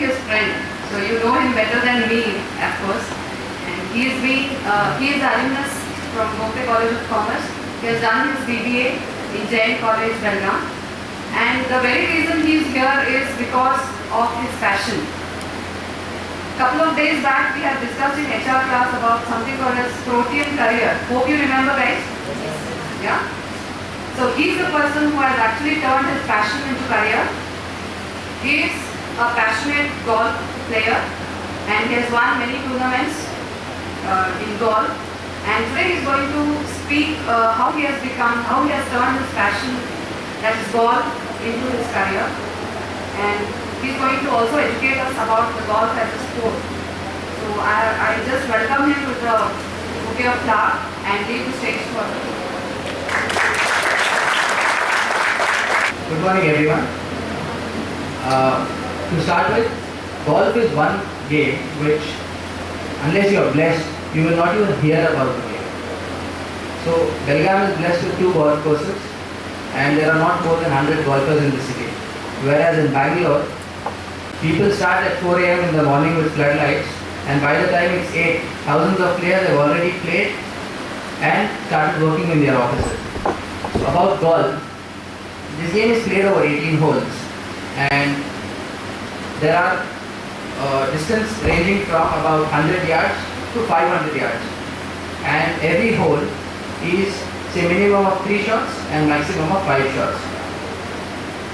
his friend, so you know him better than me, of course. And he is alumnus from Gokhale College of Commerce. He has done his BBA in Jain College, Belgaum. And the very reason he is here is because of his passion. Couple of days back, we have discussed in HR class about something called as Protean career. Hope you remember, guys? Yeah? So he is the person who has actually turned his passion into career. He is a passionate golf player and he has won many tournaments in golf. And today he is going to speak how he has turned his passion, that is golf, into his career. And he is going to also educate us about the golf as a sport. So I just welcome him with a bouquet of flowers and leave the stage for him. Good morning, everyone. To start with, golf is one game which, unless you are blessed, you will not even hear about the game. So, Belgaum is blessed with 2 golf courses and there are not more than 100 golfers in the city. Whereas in Bangalore, people start at 4 a.m. in the morning with floodlights and by the time it's 8, thousands of players have already played and started working in their offices. So about golf, this game is played over 18 holes and there are distance ranging from about 100 yards to 500 yards and every hole is say minimum of 3 shots and maximum of 5 shots.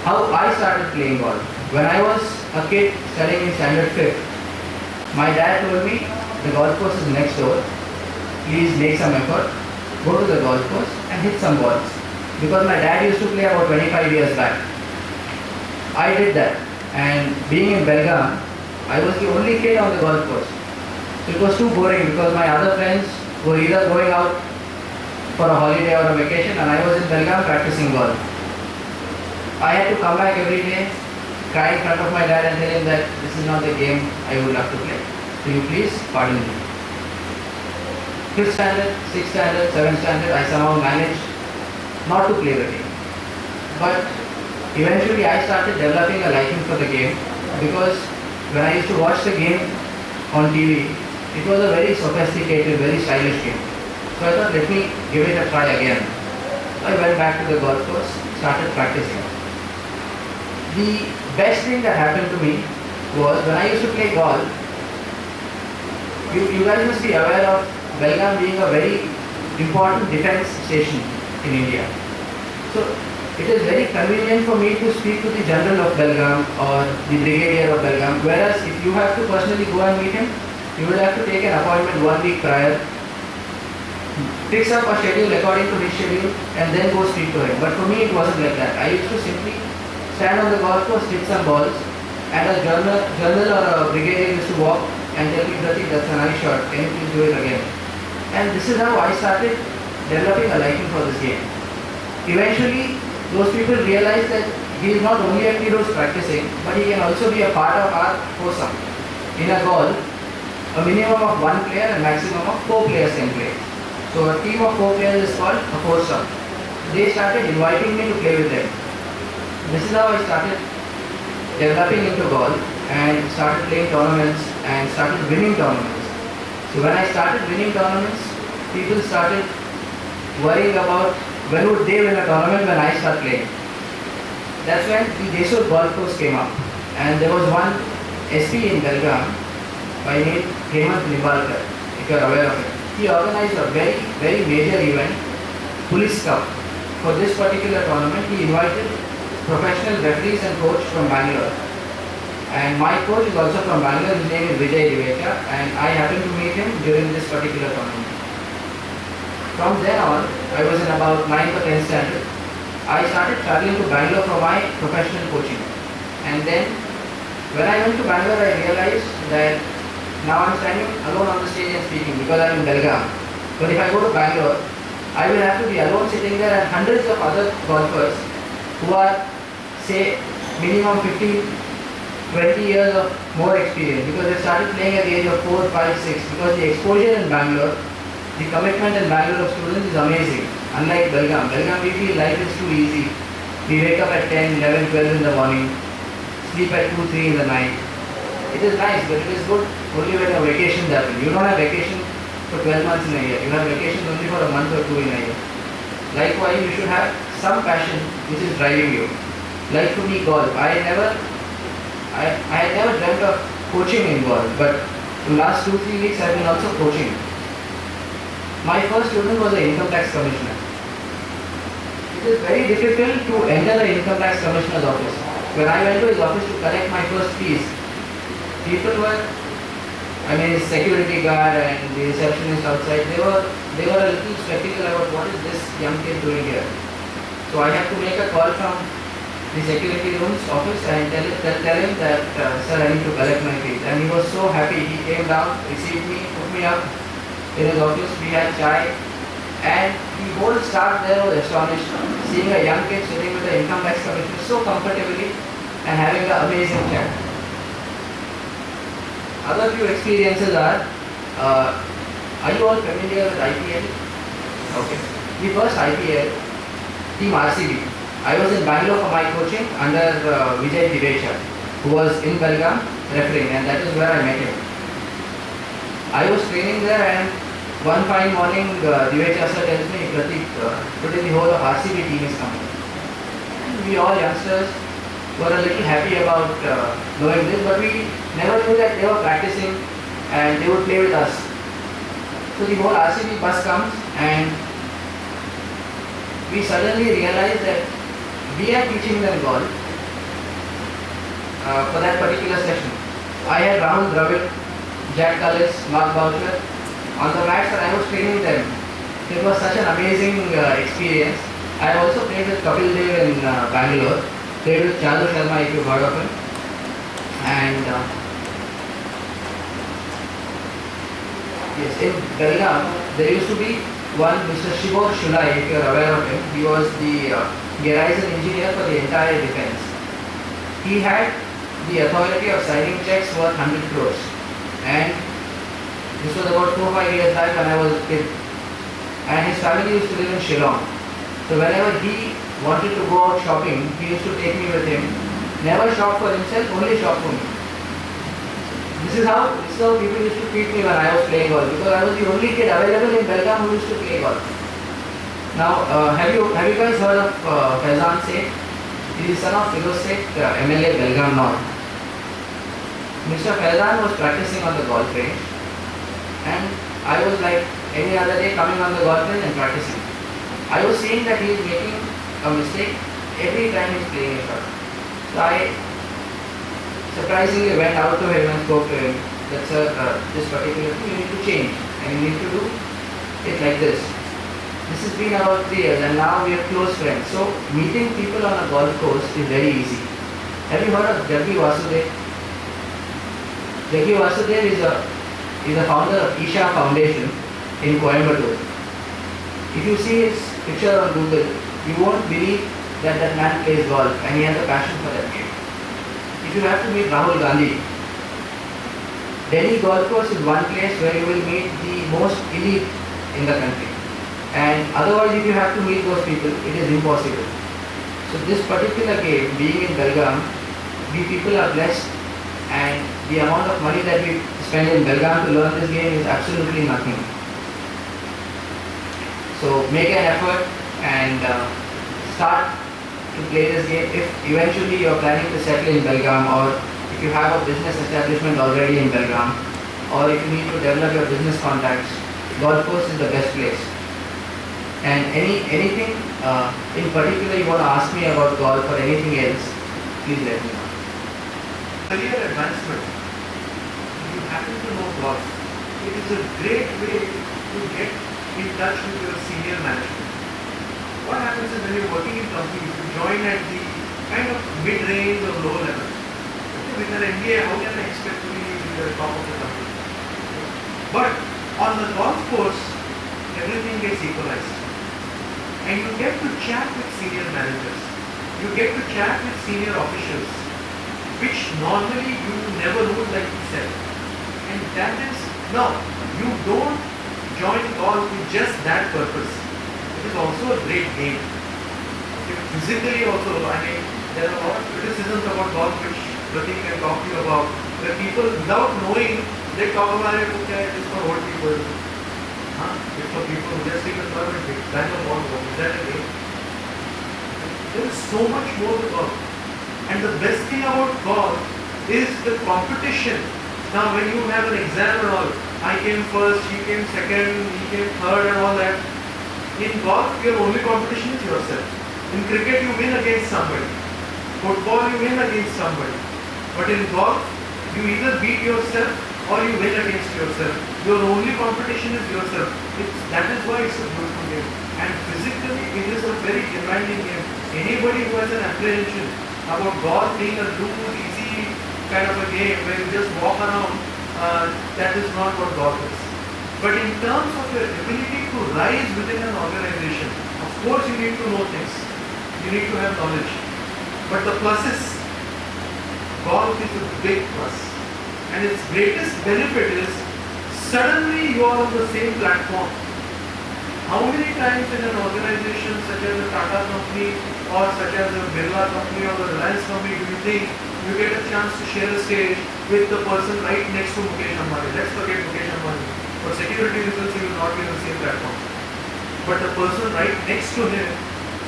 How I started playing golf. When I was a kid studying in standard 5th, my dad told me the golf course is next door, please make some effort, go to the golf course and hit some balls. Because my dad used to play about 25 years back. I did that and being in Belgaum, I was the only kid on the golf course. So it was too boring because my other friends were either going out for a holiday or a vacation and I was in Belgaum practicing golf. I had to come back every day, cry in front of my dad and tell him that this is not the game I would love to play. So you please pardon me. 5th standard, 6th standard, 7th standard, I somehow managed not to play the game. But eventually I started developing a liking for the game because when I used to watch the game on TV, it was a very sophisticated, very stylish game. So I thought, let me give it a try again. So I went back to the golf course, started practicing. The best thing that happened to me was when I used to play golf, you guys must be aware of Belgaum being a very important defense station in India. So it is very convenient for me to speak to the General of Belgaum or the Brigadier of Belgaum, whereas if you have to personally go and meet him, you will have to take an appointment 1 week prior, fix up a schedule according to his schedule and then go speak to him. But for me it wasn't like that. I used to simply stand on the golf course, hit some balls and a general or a brigadier used to walk and tell me, Pratik, that's a nice shot, can you please do it again? And this is how I started developing a liking for this game. Eventually, those people realized that he is not only a kid who is practicing, but he can also be a part of our foursome. In a golf, a minimum of 1 player and maximum of 4 players can play. So a team of 4 players is called a foursome. They started inviting me to play with them. This is how I started developing into golf and started playing tournaments and started winning tournaments. So when I started winning tournaments, people started worrying about when would they win a tournament when I start playing. That's when the Desur golf course came up and there was one SP in Belgaum by name Hemant Nimbalkar, if you are aware of it. He organized a very, very major event, Police Cup. For this particular tournament, he invited professional referees and coach from Bangalore. And my coach is also from Bangalore, his name is Vijay Divecha, and I happened to meet him during this particular tournament. From then on, I was in about 9th or 10th standard. I started traveling to Bangalore for my professional coaching. And then, when I went to Bangalore, I realized that now I'm standing alone on the stage and speaking because I'm in Belgaum. But if I go to Bangalore, I will have to be alone sitting there and hundreds of other golfers who are, say, minimum 15, 20 years of more experience because they started playing at the age of 4, 5, 6 because the exposure in Bangalore, the commitment in Bangalore of students is amazing. Unlike Belgaum. Belgaum we feel life is too easy. We wake up at 10, 11, 12 in the morning, sleep at 2, 3 in the night. It is nice, but it is good only when your vacations happen. You don't have vacation for 12 months in a year. You have vacations only for a month or two in a year. Likewise, you should have some passion which is driving you. Like for me, golf. I had never dreamt of coaching in golf, but in the last 2-3 weeks I've been also coaching. My first student was an income tax commissioner. It is very difficult to enter the income tax commissioner's office. When I went to his office to collect my first fees, people were, his security guard and the receptionist outside, they were a little skeptical about what is this young kid doing here. So I had to make a call from the security room's office and tell him that, sir, I need to collect my fees. And he was so happy. He came down, received me, put me up in his office. We had chai, and the whole staff there was astonished, seeing a young kid sitting with the income tax commissioner so comfortably and having an amazing chat. Other few experiences are you all familiar with IPL? Okay. The first IPL, Team RCB. I was in Bangalore for my coaching under Vijay Divecha, who was in Belgaum refereeing, and that is where I met him. I was training there, and one fine morning, Divecha sir tells me, Pratik, today the whole of RCB team is coming. And we all youngsters were a little happy about knowing this, but we never knew that they were practicing and they would play with us. So the whole RCB bus comes, and we suddenly realized that we are teaching them golf for that particular session. I had Rahul Dravid, Jack Cullis, Mark Boucher on the mats, and I was training them. It was such an amazing experience. I also played with Kapil Dev in Bangalore, played with Chandru Sharma, if you've heard of him. And yes, in Belgaum, there used to be one Mr. Shibor Shulai, if you are aware of him. He was the garrison engineer for the entire defense. He had the authority of signing checks worth 100 crores. And this was about 4-5 years back when I was a kid. And his family used to live in Shillong. So whenever he wanted to go out shopping, he used to take me with him. Never shop for himself, only shop for me. This is how people used to treat me when I was playing golf, because I was the only kid available in Belgaum who used to play golf. Now, have you guys heard of Faizan Seth? He is son of Firoz Seth, MLA Belgaum North. Mr. Faizan was practicing on the golf range, and I was like any other day coming on the golf range and practicing. I was seeing that he is making a mistake every time he is playing a shot. So I surprisingly went out to him and spoke to him that, sir, this particular thing you need to change and you need to do it like this. This has been about 3 years, and now we are close friends. So meeting people on a golf course is very easy. Have you heard of Jaggi Vasudev? Jaggi Vasudev is a founder of Isha Foundation in Coimbatore. If you see his picture on Google, you won't believe that that man plays golf and he has a passion for that game. If you have to meet Rahul Gandhi, Delhi golf course is one place where you will meet the most elite in the country. And otherwise, if you have to meet those people, it is impossible. So this particular game, being in Belgaum, we people are blessed, and the amount of money that we spend in Belgaum to learn this game is absolutely nothing. So make an effort and start to play this game. If eventually you are planning to settle in Belgaum, or if you have a business establishment already in Belgaum, or if you need to develop your business contacts, golf course is the best place. And anything in particular you want to ask me about golf or anything else, please let me know. Career advancement. You happen to know golf. It is a great way to get in touch with your senior management. What happens is when you're working in companies, you join at the kind of mid-range or low level. With an MBA, how can I expect to be the top of the company? But on the golf course, everything gets equalized. And you get to chat with senior managers. You get to chat with senior officials, which normally you never would, like you said. And that is, no, you don't join golf with just that purpose. It is also a great game. Physically also, there are a lot of criticisms about golf which Pratik can talk to you about, The people, without knowing, they talk about it, okay, it's for old people. Huh? It's for people who just take a permit, kind of all work. Is that a game? There is so much more to golf. And the best thing about golf is the competition. Now when you have an exam and all, I came first, she came second, he came third and all that. In golf, your only competition is yourself. In cricket, you win against somebody. Football, you win against somebody. But in golf, you either beat yourself or you win against yourself. Your only competition is yourself. That is why it's a beautiful game. And physically, it is a very demanding game. Anybody who has an apprehension about golf being a loose, easy kind of a game where you just walk around, that is not what golf is. But in terms of your ability to rise within an organization, of course you need to know things. You need to have knowledge. But the pluses, golf is a big plus. And its greatest benefit is suddenly you are on the same platform. How many times in an organization such as a Tata company or such as a Birla company or the Reliance company do you think you get a chance to share a stage with the person right next to Mukesh Ambani? Let's forget Mukesh Ambani. For security reasons he will not be on the same platform. But the person right next to him,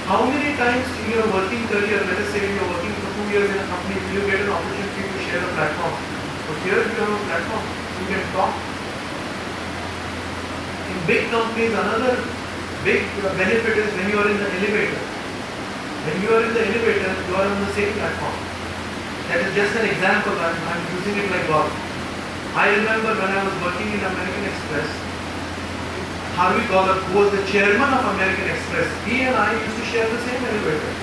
how many times in your working career, let us say you are working for 2 years in a company, will you get an opportunity to share a platform? But here you have a platform, you can talk. In big companies, another big benefit is when you are in the elevator. When you are in the elevator, you are on the same platform. That is just an example, I'm using it like golf. I remember when I was working in American Express, Harvey Goller, who was the chairman of American Express, he and I used to share the same elevator.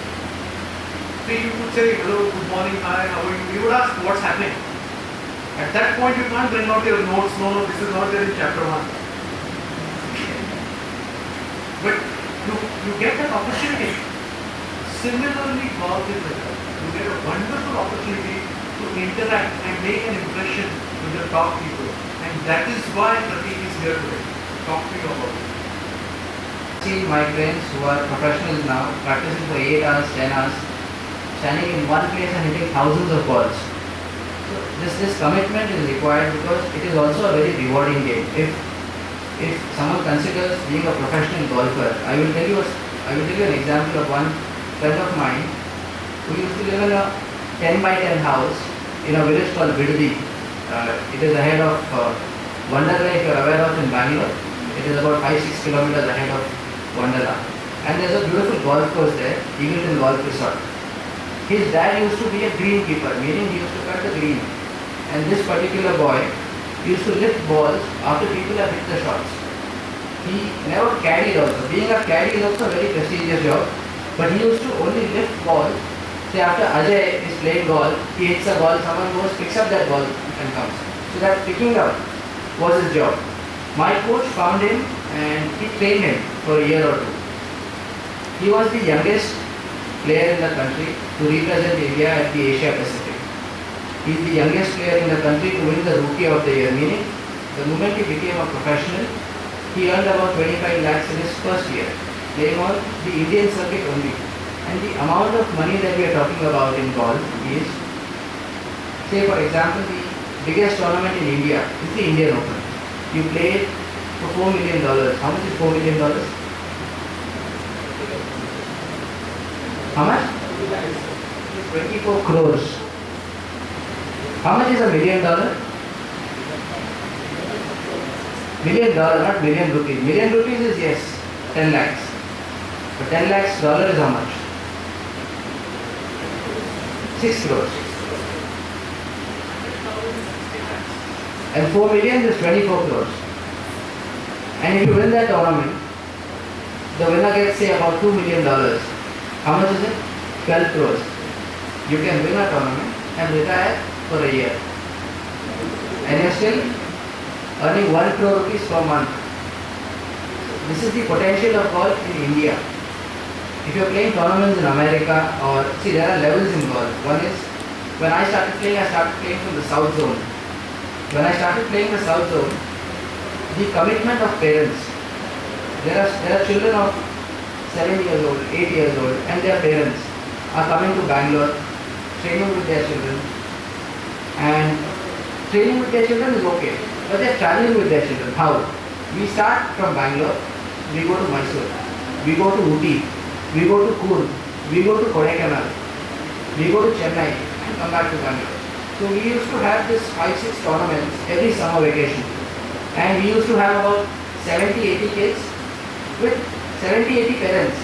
So you could say, hello, good morning, hi, how are you? You would ask, what's happening? At that point, you can't bring out your notes, no, this is not there in chapter 1. But you get an opportunity. Similarly, golf is like that. You get a wonderful opportunity to interact and make an impression with the top people. And that is why Prateek is here today. Talk to you about it. See my friends who are professionals now, practicing for 8 hours, 10 hours, standing in one place and hitting thousands of balls. So this commitment is required because it is also a very rewarding game. If someone considers being a professional golfer, I will tell you an example of one friend of mine who used to live in a 10 by 10 house in a village called Bidadi. It is ahead of Wonderla, if you are aware of, in Bangalore. It is about 5-6 kilometers ahead of Wonderla. And there is a beautiful golf course there, Eagleton Golf Resort. His dad used to be a greenkeeper, meaning he used to cut the green. And this particular boy used to lift balls after people have hit the shots. He never carried also. Being a caddy is also a very prestigious job. But he used to only lift balls. Say after Ajay is playing golf, he hits a ball, someone goes, picks up that ball and comes. So that picking up was his job. My coach found him and he trained him for a year or two. He was the youngest player in the country to represent India at the Asia Pacific. He is the youngest player in the country to win the Rookie of the Year, meaning the moment he became a professional, he earned about 25 lakhs in his first year, playing on the Indian circuit only. And the amount of money that we are talking about in golf is, say for example, the biggest tournament in India is the Indian Open. You play for $4 million. How much is $4 million? How much? 24 crores. How much is $1 million? $1 million, not million rupees. Million rupees is yes, 10 lakhs. But 10 lakhs dollar is how much? 6 crores. And 4 million is 24 crores. And if you win that tournament, the winner gets say about $2 million. How much is it? 12 crores. You can win a tournament and retire for a year. And you're still earning 1 crore rupees per month. This is the potential of golf in India. If you're playing tournaments in America, or see, there are levels in golf. One is, when I started playing from the South Zone. When I started playing the South Zone, the commitment of parents. There are children of 7 years old, 8 years old, and their parents are coming to Bangalore, training with their children, and training with their children is okay, but they're traveling with their children. How? We start from Bangalore, we go to Mysore, we go to Uti, we go to Coorg, we go to Kodaikanal, we go to Chennai and come back to Bangalore. So we used to have this 5-6 tournaments every summer vacation, and we used to have about 70-80 kids with 70-80 parents.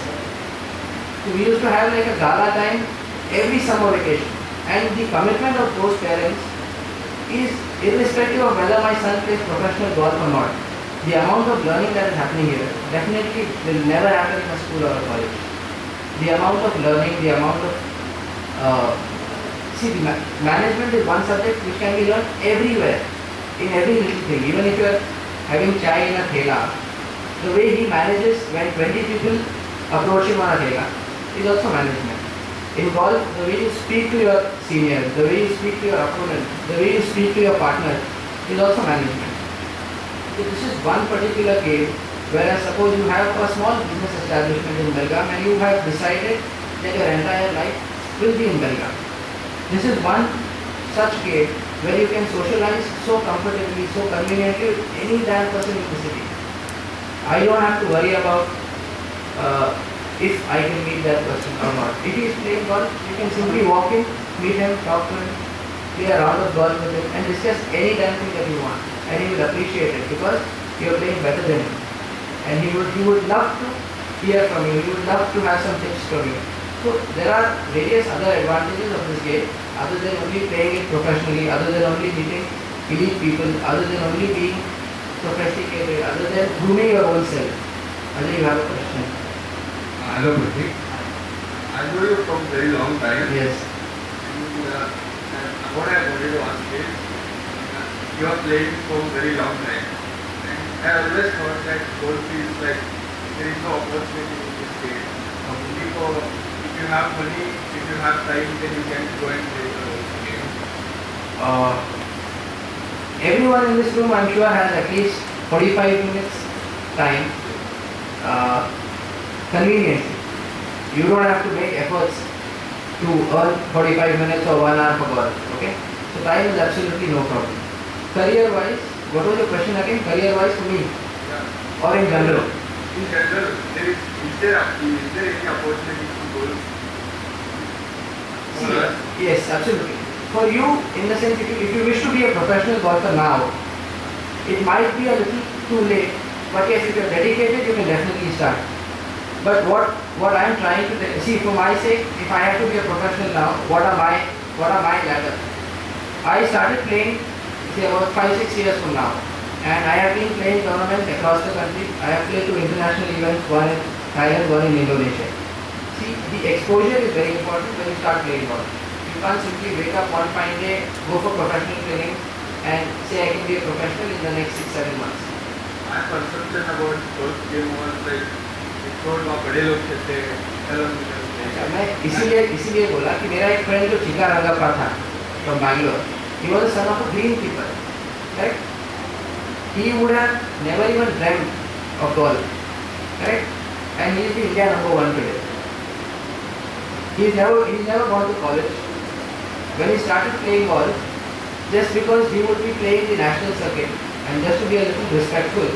So we used to have like a gala time every summer vacation, and the commitment of those parents is irrespective of whether my son plays professional golf or not. The amount of learning that is happening here definitely will never happen in a school or a college. The amount of learning, the amount of management is one subject which can be learned everywhere, in every little thing. Even if you are having chai in a thela, the way he manages when 20 people approach him on a thela is also management. In golf, the way you speak to your seniors, the way you speak to your opponent, the way you speak to your partner is also management. So this is one particular game where suppose you have a small business establishment in Belgaum and you have decided that your entire life will be in Belgaum. This is one such game where you can socialize so comfortably, so conveniently with any damn person in the city. I don't have to worry about if I can meet that person or not. If he is playing golf, you can simply walk in, meet him, talk to him, play a round of golf with him and discuss any damn thing that you want. And he will appreciate it because you are playing better than him. And he would love to hear from you, he would love to have some tips from you. So there are various other advantages of this game other than only playing it professionally, other than only meeting elite people, other than only being sophisticated, other than grooming your own self. Ajay, you have a question? Hello, Pratik. I know you from very long time. Yes. And what I wanted to ask is, you are playing for a very long time. And I always thought that golf feels like there is no opportunity in this game. Only for, if you have money, if you have time, then you can go and play the game. Everyone in this room, I'm sure, has at least 45 minutes time. Conveniently. You don't have to make efforts to earn 45 minutes or 1 hour for golf. Okay? So time is absolutely no problem. Career-wise, what was your question again? Career-wise for me Yeah. or in general? In general, is there any opportunity to golf? For us? Yes, absolutely. For you, in the sense, if you wish to be a professional golfer now, it might be a little too late. But yes, if you're dedicated, you can definitely start. But what I'm trying to see, for my sake, if I have to be a professional now, what are my ladder? I started playing say about 5-6 years from now, and I have been playing tournaments across the country. I have played to international events, one in Thailand, one in Indonesia. See, the exposure is very important when you start playing golf. You can't simply wake up one fine day, go for professional training, and say I can be a professional in the next 6-7 months. My perception about golf game was like, थोड़ा बहुत बड़े लोग खेलते हैं, चलो मुझे मैं इसीलिए बोला कि मेरा एक फ्रेंड जो चिका रंगप्पा था from Bangalore, he was the son of a greenkeeper, right? He would have never even dreamt of golf, right? And he is the India #1 today. He's never gone to college. When he started playing golf, just because he would be playing the national circuit and just to be a little respectful,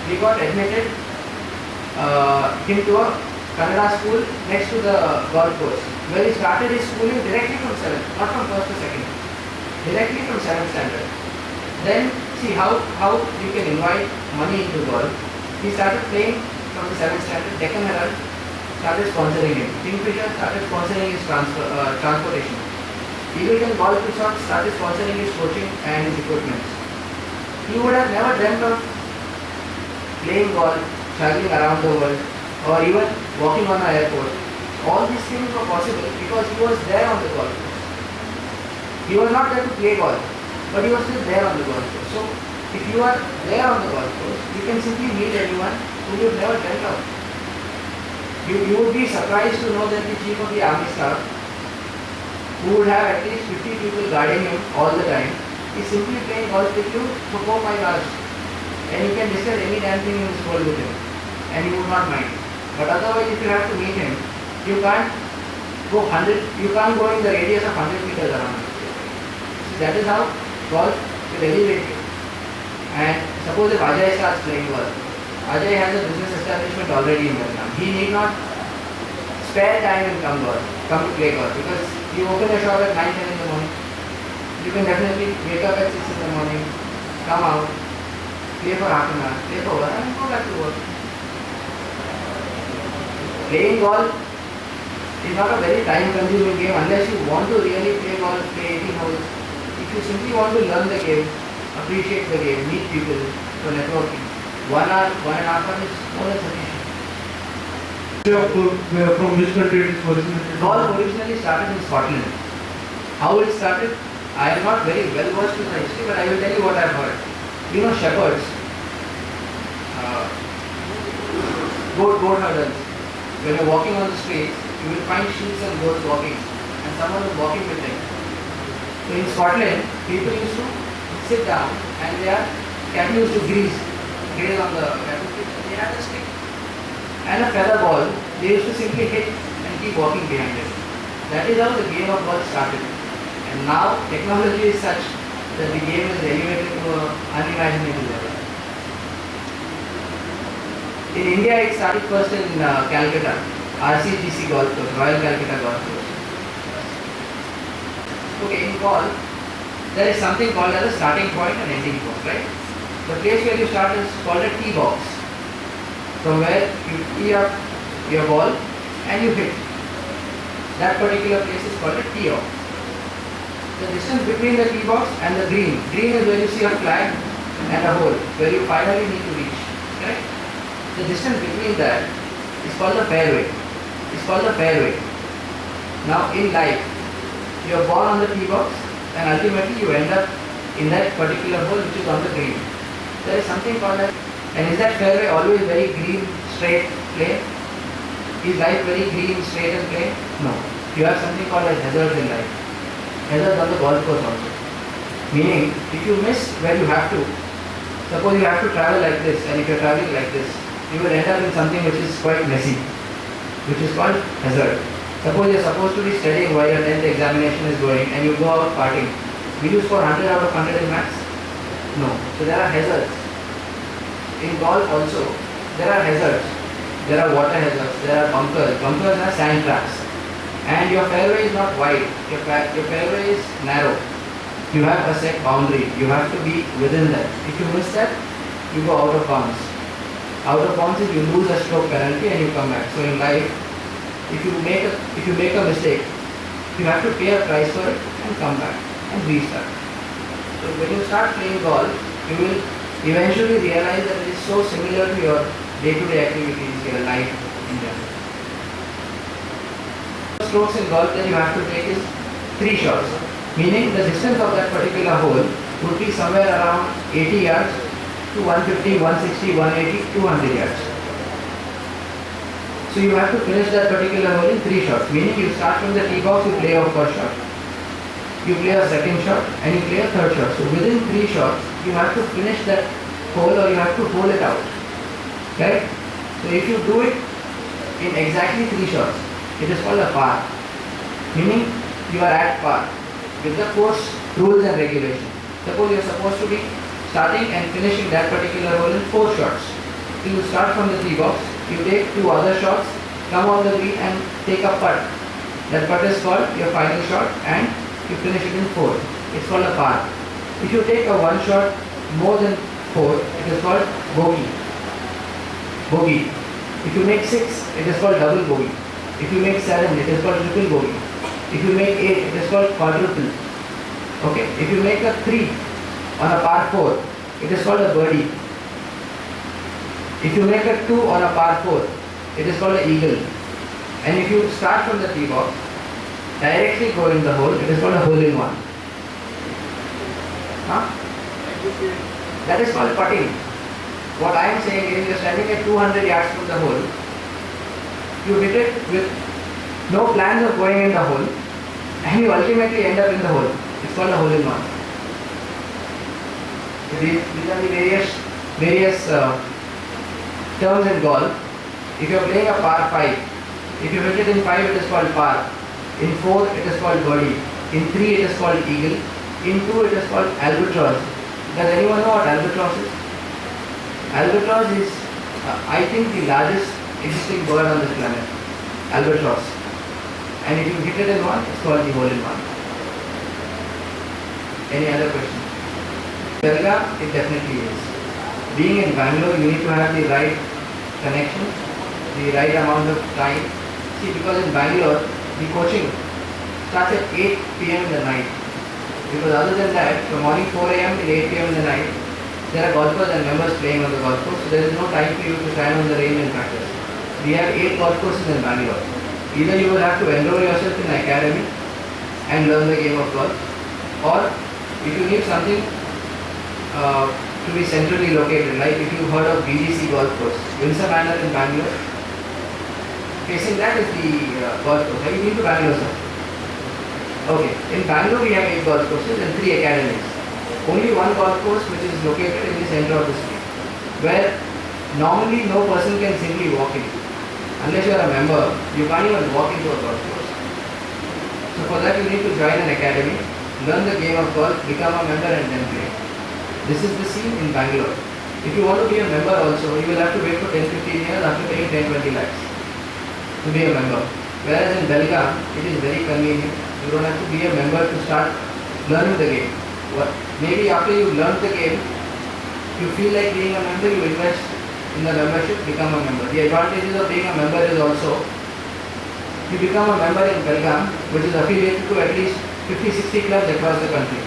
we got admitted him to a Kannada school next to the golf course, where he started his schooling directly from 7th, not from 1st to 2nd, directly from 7th standard. Then see how you can invite money into golf. He started playing from the 7th standard. Deccan Herald started sponsoring him. Kingfisher started sponsoring his transportation. Eagleton Golf Resort started sponsoring his coaching and his equipment. He would have never dreamt of playing golf, traveling around the world, or even walking on an airport. All these things were possible because he was there on the golf course. He was not there to play golf, but he was still there on the golf course. So, if you are there on the golf course, you can simply meet anyone who you've never dreamt of. You would be surprised to know that the chief of the army staff, who would have at least 50 people guarding him all the time, is simply playing golf with you for 4-5 hours. And you can discuss any damn thing in this world with him, and he would not mind. But otherwise, if you have to meet him, you can't go in the radius of 100 meters around him. So that is how golf will elevate you. And suppose if Ajay starts playing golf, Ajay has a business establishment already in Vietnam. He need not spare time and come to play golf, because you open a shop at 9, 10 in the morning. You can definitely wake up at 6 in the morning, come out, play for half an hour, play for 1 hour and go back to work. Playing golf is not a very time consuming game unless you want to really play golf, play 18 holes. If you simply want to learn the game, appreciate the game, meet people for networking, 1 hour, 1.5 hours is more than sufficient. From which country it is originated? Golf originally started in Scotland. How it started, I am not very well versed in the history, but I will tell you what I have heard. You know shepherds, goat herders. When you are walking on the streets, you will find sheep and goats walking, and someone is walking with them. So in Scotland, people used to sit down, and their cattle used to graze on the cattle feet. They had a stick and a feather ball. They used to simply hit and keep walking behind it. That is how the game of golf started. And now technology is such that the game is elevated to an unimaginable level. In India, it started first in Calcutta, RCGC Golf Course, Royal Calcutta Golf Course. Okay, in golf, there is something called as a starting point and ending point, right? The place where you start is called a tee box, from where you tee up your ball and you hit. That particular place is called a tee off. The distance between the tee box and the green is where you see a flag and a hole, where you finally need to reach, correct? The distance between that is called the fairway. It's called the fairway. Now in life, you are born on the tee box and ultimately you end up in that particular hole which is on the green. There is something called that. And is that fairway always very green, straight, plain? Is life very green, straight and plain? No. You have something called as hazards in life. Hazards on the golf course also. Meaning, if you miss where you have to, suppose you have to travel like this, and if you are traveling like this, you will end up in something which is quite messy, which is called hazard. Suppose you are supposed to be studying while your 10th examination is going and you go out partying. Will you score 100 out of 100 in maths? No. So there are hazards. In golf also, there are hazards. There are water hazards, there are bunkers. Bunkers are sand traps. And your fairway is not wide, your fairway is narrow. You have a set boundary, you have to be within that. If you miss that, you go out of bounds. Out of bounds is you lose a stroke penalty and you come back. So in life, if you make a mistake, you have to pay a price for it and come back and restart. So when you start playing golf, you will eventually realize that it is so similar to your day-to-day activities, your life in general. Strokes in golf that you have to take is 3 shots, meaning the distance of that particular hole would be somewhere around 80 yards to 150, 160, 180, 200 yards. So you have to finish that particular hole in 3 shots, meaning you start from the tee box, you play your first shot, you play a second shot and you play a third shot. So within 3 shots, you have to finish that hole or you have to hole it out. Right? So if you do it in exactly 3 shots, it is called a par, meaning you are at par with the course rules and regulations. Suppose you are supposed to be starting and finishing that particular hole in 4 shots. So you start from the tee box, you take 2 other shots, come on the green and take a putt. That putt is called your final shot and you finish it in 4. It's called a par. If you take a 1 shot more than 4, it is called bogey. Bogey. If you make 6, it is called double bogey. If you make 7, it is called triple bogey. If you make 8, it is called quadruple. Okay. If you make a 3 on a par 4, it is called a birdie. If you make a 2 on a par 4, it is called an eagle. And if you start from the tee box, directly go in the hole, it is called a hole in one. Huh? That is called putting. What I am saying is, you are standing at 200 yards from the hole, you hit it with no plans of going in the hole, and you ultimately end up in the hole. It's called a hole in one. So these are the various terms in golf. If you are playing a par 5, if you hit it in 5, it is called par. In 4, it is called birdie. In 3, it is called eagle. In 2, it is called albatross. Does anyone know what albatross is? Albatross is, I think, the largest existing bird on this planet. Albatross. And if you hit it in one, it's called the hole in one. Any other question? Belgaum, it definitely is. Being in Bangalore, you need to have the right connection, the right amount of time. See, because in Bangalore, the coaching starts at 8 p.m. in the night. Because other than that, from morning 4 a.m. till 8 p.m. in the night, there are golfers and members playing on the golf course, so there is no time for you to stand on the range and practice. We have 8 golf courses in Bangalore. Either you will have to enroll yourself in an academy and learn the game of golf, or if you need something to be centrally located, like if you heard of BGC golf course, Windsor Manor in Bangalore, facing that is the golf course. Have you been to Bangalore, sir? Okay, in Bangalore we have 8 golf courses and 3 academies. Only one golf course which is located in the center of the city, where normally no person can simply walk in. Unless you are a member, you can't even walk into a golf course. So for that you need to join an academy, learn the game of golf, become a member and then play. This is the scene in Bangalore. If you want to be a member also, you will have to wait for 10-15 years after paying 10-20 lakhs to be a member. Whereas in Belgaum, it is very convenient. You don't have to be a member to start learning the game. Maybe after you learn the game, you feel like being a member, you invest in the membership, become a member. The advantages of being a member is also, you become a member in Belgaum, which is affiliated to at least 50-60 clubs across the country.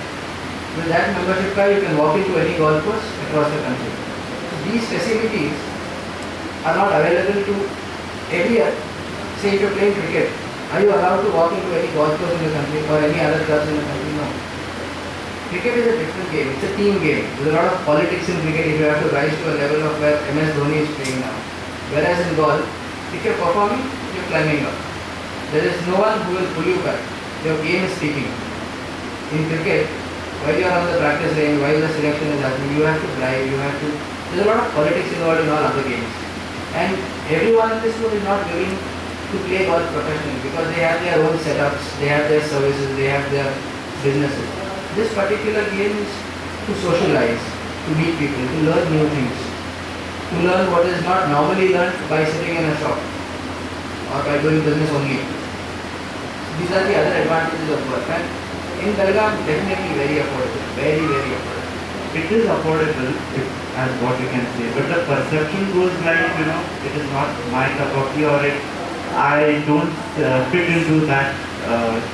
With that membership card, you can walk into any golf course across the country. So these facilities are not available to every, say if you're playing cricket, are you allowed to walk into any golf course in the country or any other clubs in the country? No. Cricket is a different game. It's a team game. There's a lot of politics in cricket if you have to rise to a level of where MS Dhoni is playing now. Whereas in golf, if you're performing, you're climbing up. There is no one who will pull you back. Your game is speaking. In cricket, while you are on the practice range, while the selection is happening, you have to drive, there's a lot of politics involved in all other games. And everyone in this room is not willing to play golf professionally because they have their own setups, they have their services, they have their businesses. This particular game is to socialize, to meet people, to learn new things, to learn what is not normally learned by sitting in a shop or by doing business only. These are the other advantages of golf. And in Belgaum, definitely very affordable, very, very affordable. It is affordable, as what you can say, but the perception goes like, it is not my cup of tea, or I don't fit into that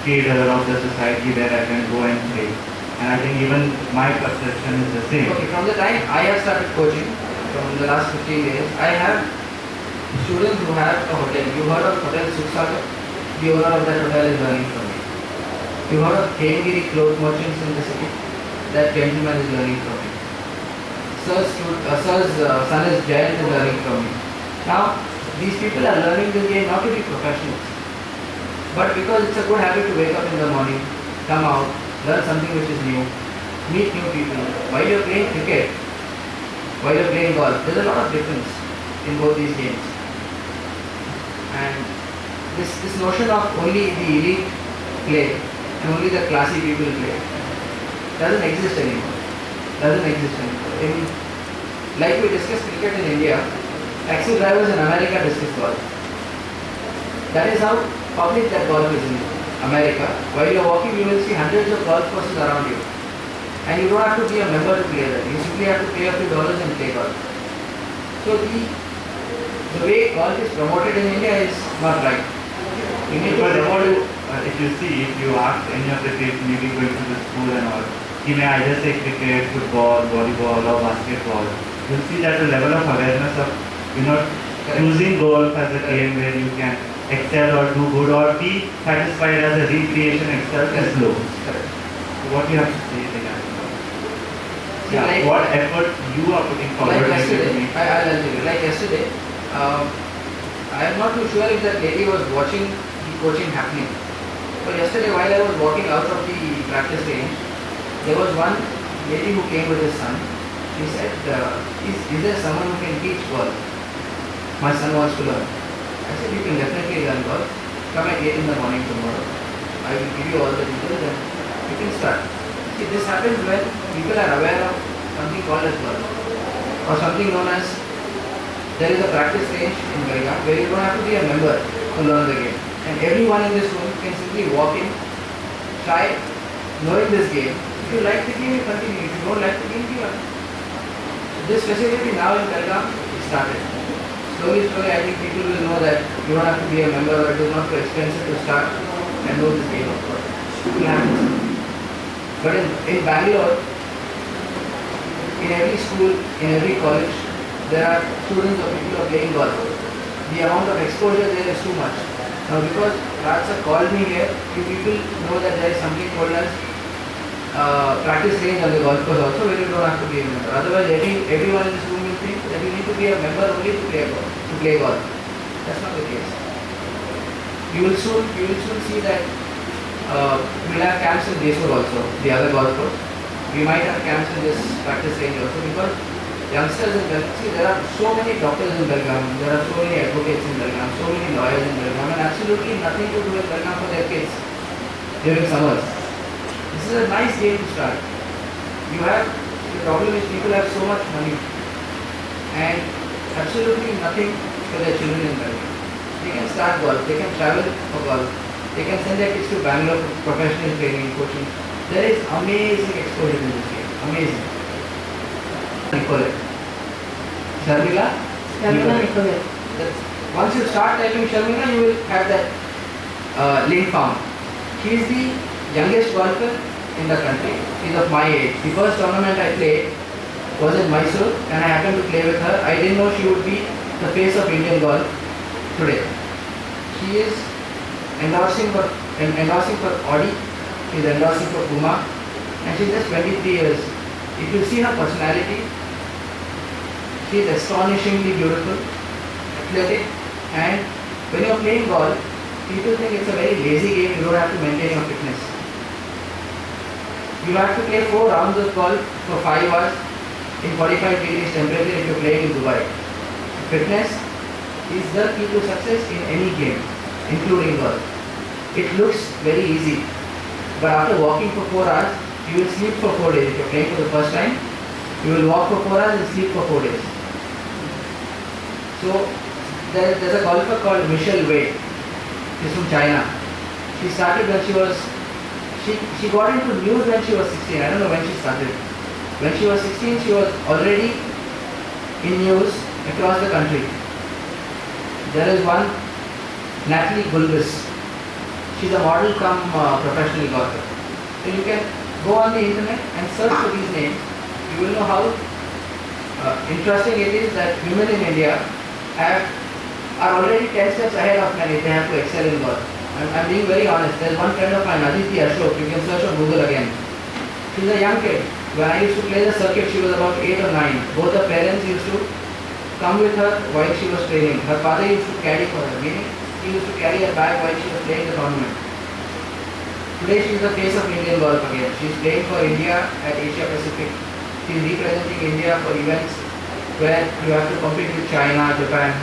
cadre of the society where I can go and play. And I think even my perception is the same. Okay, from the time I have started coaching, from the last 15 years, I have students who have a hotel. You heard of Hotel Suksagar? The owner of that hotel is learning from me. You heard of Hengiri cloth merchants in the city? That gentleman is learning from me. Sir's son is Jayant is learning from me. Now, these people are learning this game not to be professionals, but because it's a good habit to wake up in the morning, come out, learn something which is new, meet new people. While you're playing cricket, while you're playing golf, there's a lot of difference in both these games. And this notion of only the elite play and only the classy people play doesn't exist anymore. Like we discussed cricket in India, taxi drivers in America discuss golf. That is how public that golf is in America. While you're walking, you will see hundreds of golf courses around you. And you don't have to be a member to play that. You simply have to pay a few dollars and play golf. So the way golf is promoted in India is not right. You need to promote it. If you ask any of the kids maybe going to the school and all, you may either say cricket, football, volleyball or basketball. You'll see that the level of awareness of choosing golf as a game where you can excel or do good or be satisfied as a recreation itself is low. Correct. So what you have to say regarding See, like, what effort you are putting forward? Like yesterday, maybe? I'll tell you. Like yesterday, I am not too sure if that lady was watching the coaching happening. But yesterday, while I was walking out of the practice range, there was one lady who came with his son. He said, is there someone who can teach golf? My son wants to learn. I said, you can definitely learn golf. Come at 8 in the morning tomorrow. I will give you all the details and you can start. See, this happens when people are aware of something called as golf, or something known as, there is a practice range in Belgaum where you don't have to be a member to learn the game. And everyone in this room can simply walk in, try knowing this game. If you like the game, you continue. If you don't like the game, give up. So this facility now in Belgaum is started. Slowly, I think people will know that you don't have to be a member, or it is not too expensive to start and know this game, of course. It will happen. But in Bangalore, in every school, in every college, there are students or people who are playing golf. The amount of exposure there is too much. Now because Raj sir called me here, you people know that there is something called as practice range on the golf course also, where you don't have to be a member. Otherwise everyone in this room will think that you need to be a member only to play golf. That's not the case. You will soon see that we'll have camps in Desur also, the other golf course. We might have camps in this practice range also, because youngsters in Belgaum, see, there are so many doctors in Belgaum, there are so many advocates in Belgaum, so many lawyers in Belgaum, and absolutely nothing to do with Belgaum for their kids during summers. This is a nice game to start. The problem is people have so much money and absolutely nothing for their children in Belgaum. They can start golf, they can travel for golf, they can send their kids to Bangalore for professional training, coaching. There is amazing exposure in this game, amazing. Nicolette. Sharmila Nicolette. Once you start typing Sharmila, you will have that link found. She is the youngest golfer in the country. She is of my age. The first tournament I played was in Mysore, and I happened to play with her. I didn't know she would be the face of Indian golf today. She is endorsing for Audi. She is endorsing for Puma, and she is just 23 years. If you see her personality, she is astonishingly beautiful, athletic, and when you are playing golf, people think it's a very lazy game, you don't have to maintain your fitness. You have to play 4 rounds of golf for 5 hours in 45 degrees temperature if you are playing in Dubai. Fitness is the key to success in any game, including golf. It looks very easy, but after walking for 4 hours, you will sleep for 4 days. If you are playing for the first time, you will walk for 4 hours and sleep for 4 days. So, there's a golfer called Michelle Wade. She's from China. She started when she got into news when she was 16. I don't know when she started. When she was 16, she was already in news across the country. There is one, Natalie Gulbis. She's a model come professional golfer. So you can go on the internet and search for these names. You will know how interesting it is that women in India are already 10 steps ahead of men if they have to excel in golf. I'm being very honest. There's one friend of mine, Aditi Ashok, you can search on Google again. She's a young kid. When I used to play the circuit, she was about 8 or 9. Both her parents used to come with her while she was training. Her father used to carry for her, meaning he used to carry her bag while she was playing the tournament. Today she is the face of Indian golf again. She is playing for India at Asia Pacific. She is representing India for events where you have to compete with China, Japan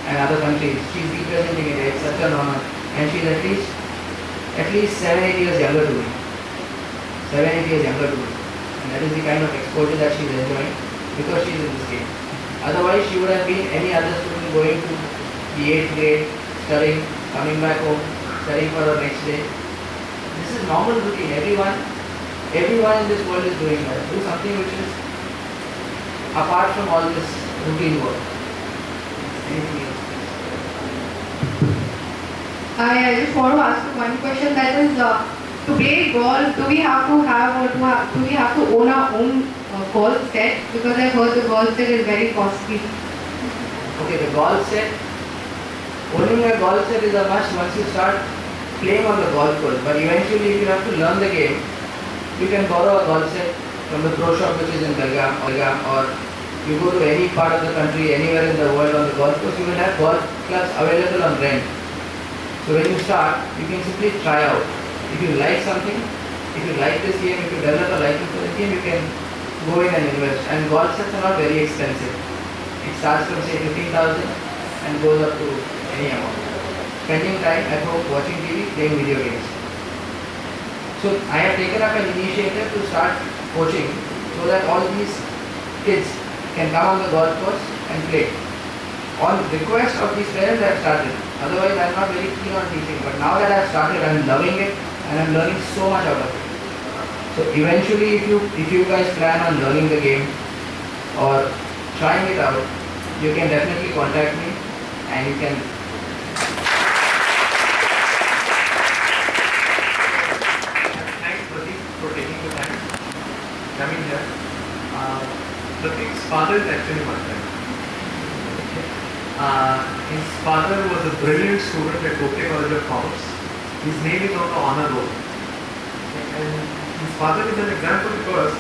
and other countries. She is representing India. It's such an honor. And she is at least 7-8 years younger to me. 7-8 years younger to me. And that is the kind of exposure that she is enjoying because she is in this game. Otherwise she would have been any other student going to the 8th grade, studying, coming back home, studying for her next day. This is normal routine. Everyone in this world is doing that. Do something which is apart from all this routine work. Anything else? I just want to ask you one question, that is, to play golf, do we have to own our own golf set? Because I've heard the golf set is very costly. Okay, the golf set, owning a golf set is a must once you start playing on the golf course. But eventually, if you have to learn the game, you can borrow a golf set from the pro shop which is in Belgaum, or you go to any part of the country, anywhere in the world on the golf course, you will have golf clubs available on rent. So when you start, you can simply try out. If you like something, if you like this game, if you develop a liking for the game, you can go in and invest. And golf sets are not very expensive. It starts from say 15,000 and goes up to any amount. Spending time at home watching TV, playing video games. So I have taken up an initiative to start coaching so that all these kids can come on the golf course and play. On request of these parents, I have started. Otherwise, I am not very keen on teaching. But now that I have started, I am loving it and I am learning so much out of it. So eventually, if you guys plan on learning the game or trying it out, you can definitely contact me and you can. Thanks, Pradeep, for taking the time coming here. Pradeep's father is actually my friend. His father was a brilliant student at Gokhale College of Commerce. His name is on the honor roll. And his father is an example because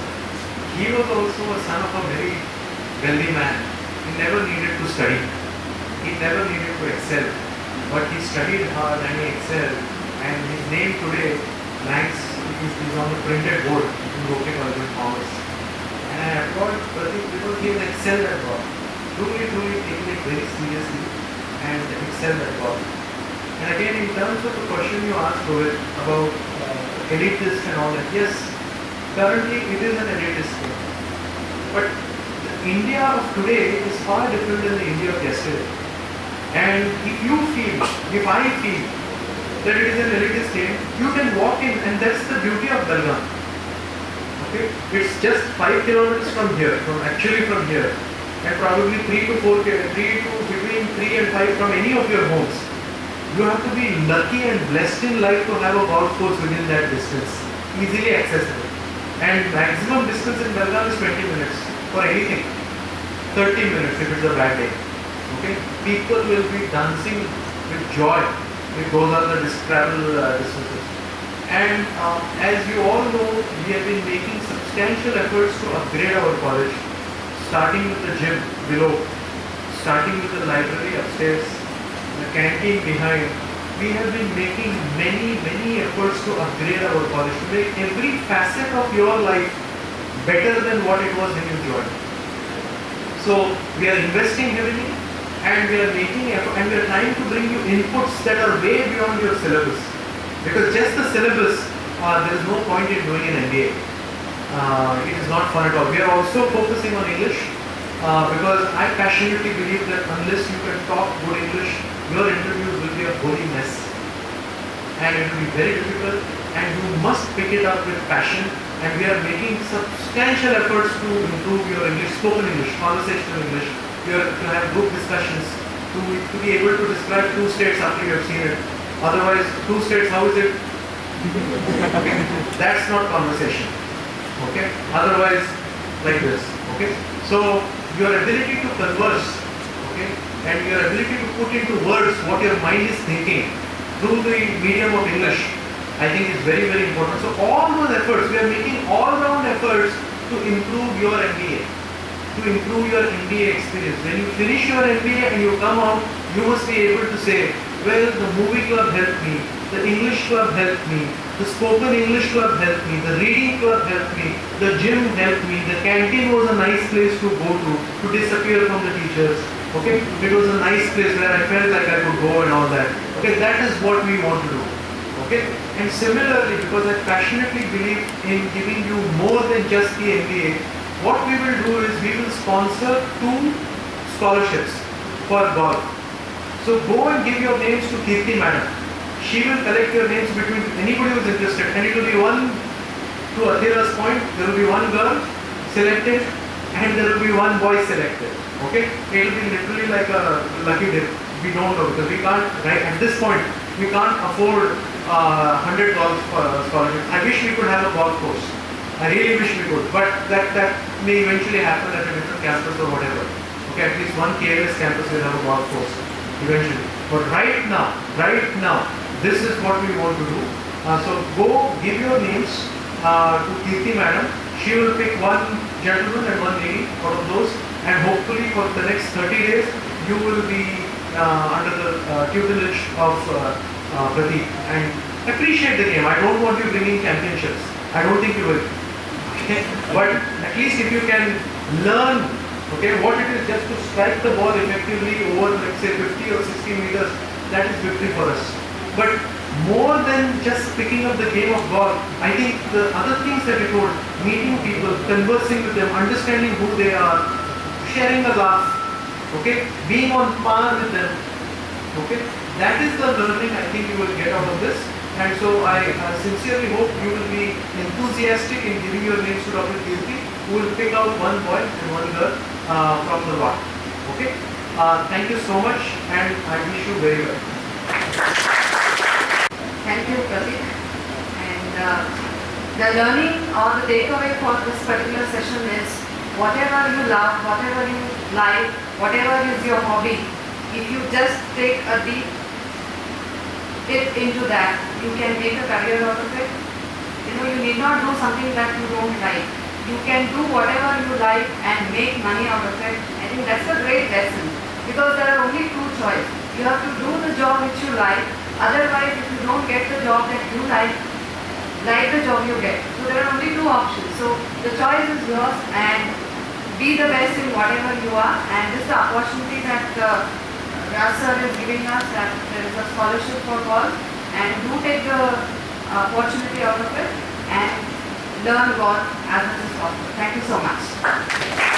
he was also a son of a very wealthy man. He never needed to study. He never needed to excel. But he studied hard and he excelled. And his name today ranks, is on the printed board in Gokhale College of Commerce. And I applaud Pradeep because he has excelled at golf. Truly taking it very seriously and excelled at golf. And again, in terms of the question you asked, Rohit, about elitist and all that, yes, currently it is an elitist game. But the India of today is far different than the India of yesterday. And if you feel, if I feel that it is an elitist game, you can walk in, and that's the beauty of Belgaum. Okay? It's just 5 kilometers from here, from here. And probably between 3 and 5 from any of your homes. You have to be lucky and blessed in life to have a golf course within that distance, easily accessible. And maximum distance in Belgaum is 20 minutes for anything, 30 minutes if it's a bad day. Okay, people will be dancing with joy if those are the travel distances. And as you all know, we have been making substantial efforts to upgrade our college. Starting with the gym below, starting with the library upstairs, the canteen behind, we have been making many efforts to upgrade our college, to make every facet of your life better than what it was when you joined. So we are investing heavily and we are making effort and we are trying to bring you inputs that are way beyond your syllabus. Because just the syllabus, there is no point in doing an MBA. It is not fun at all. We are also focusing on English because I passionately believe that unless you can talk good English, your interviews will be a holy mess. And it will be very difficult and you must pick it up with passion, and we are making substantial efforts to improve your English, spoken English, conversational English. We are to have group discussions, to be able to describe 2 states after you have seen it. Otherwise, 2 states, how is it? Okay. That's not conversation. Okay, otherwise like this. Okay, so your ability to converse, okay, and your ability to put into words what your mind is thinking through the medium of English, I think is very important. So all those efforts, we are making all-round efforts to improve your MBA, to improve your MBA experience. When you finish your MBA and you come out, you must be able to say, well, the movie club helped me, the English club helped me, the spoken English club helped me, the reading club helped me, the gym helped me, the canteen was a nice place to go to disappear from the teachers. Okay, it was a nice place where I felt like I could go and all that. Okay, that is what we want to do. Okay, and similarly, because I passionately believe in giving you more than just the MBA, what we will do is we will sponsor 2 scholarships for golf. So go and give your names to Kirti Madam. She will collect your names between anybody who is interested, and it will be one, to Athira's point, there will be one girl selected and there will be one boy selected. Okay? It will be literally like a lucky dip. We don't know because we can't, right at this point, we can't afford 100 golf scholarships. I wish we could have a golf course. I really wish we could, but that may eventually happen at a different campus or whatever. Okay, at least one KLS campus will have a golf course eventually. But right now, this is what we want to do. So go give your names to Kirti Madam. She will pick one gentleman and one lady out of those, and hopefully for the next 30 days you will be under the tutelage of Pradeep. And appreciate the game. I don't want you bringing championships. I don't think you will. Okay? But at least if you can learn, okay, what it is just to strike the ball effectively over, let's say, 50 or 60 meters, that is victory for us. But more than just picking up the game of golf, I think the other things that you told, meeting people, conversing with them, understanding who they are, sharing a laugh, okay, being on par with them, okay, that is the learning I think you will get out of this. And so I sincerely hope you will be enthusiastic in giving your names to Dr. Kirti, who will pick out one boy and one girl from the lot. Okay? Thank you so much, and I wish you very well. Thank you, Pradeep. And the learning or the takeaway for this particular session is whatever you love, whatever you like, whatever is your hobby, if you just take a deep dip into that, you can make a career out of it. You know, you need not do something that you don't like. You can do whatever you like and make money out of it. I think that's a great lesson, because there are only two choices. You have to do the job which you like. Otherwise, if you don't get the job that you like the job you get. So there are only two options. So the choice is yours, and be the best in whatever you are. And this is the opportunity that Raj sir is giving us, that there is a scholarship for golf, and do take the opportunity out of it and learn golf as much as possible. Thank you so much.